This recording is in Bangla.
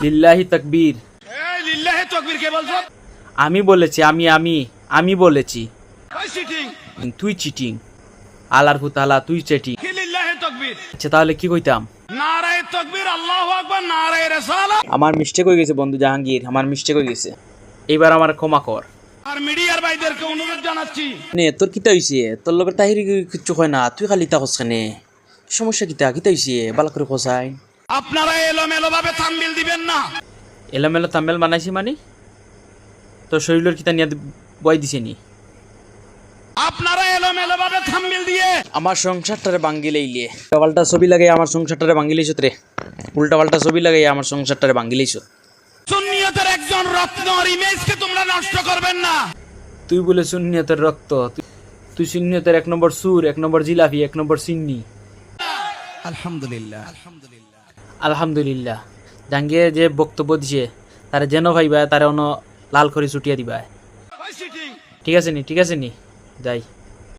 লিল্লাহি তাকবীর। এই লিল্লাহি তাকবীর কে বলছো? আমি বলেছি, আমি বলেছি। ওই চিটিং। তুই চিটিং। আলার ফুতালা তুই চিটিং। কি লিল্লাহি তাকবীর? আচ্ছা তাহলে কি কইতাম? নারায়ে তাকবীর, আল্লাহু আকবার, নারায়ে রিসালাত। আমার মিস্টেক হয়ে গেছে বন্ধু জাহাঙ্গীর, আমার মিস্টেক হয়ে গেছে। এবার আমার ক্ষমা কর। আর মিডিয়ার ভাইদেরকে অনুরোধ জানাচ্ছি, নে তোর কিতা হইছে? তোর লগে তাহিরি কিচ্ছু হয় না, তুই খালি তা হসখানে। সমস্যা কিতা হইছে? বালা করে খোসাই। আপনারা এলোমেলো ভাবে থাম্বনেল দিবেন না। এলোমেলো থাম্বনেল বানাইছি মানে? তোর শরীরের কিতা নিয়ে বয় দিছে নি? আপনারা এলোমেলো ভাবে থাম্বনেল দিয়ে আমার সংসারটারে ভাঙ্গি লাইলে। উল্টা ছবি লাগাই আমার সংসারটারে ভাঙ্গি লাইছ রে। উল্টা পাল্টা ছবি লাগাই আমার সংসারটারে ভাঙ্গি লাইছ। সুন্নিয়তের একজন রত্ন আর ইমেজকে তোমরা নষ্ট করবেন না। তুই বলে সুন্নিয়তের রক্ত, তুই সুন্নিয়তের 1 নম্বর সুর, 1 নম্বর জিলাপি, 1 নম্বর সিন্নি। আলহামদুলিল্লাহ। আলহামদুলিল্লাহ। জাঙ্গে যে বক্তব্য দিছে তারা যেন ভাইবা তারা অন লাল করে ছুটিয়া দিবা। ওই চিটিং। ঠিক আছে নি যাই।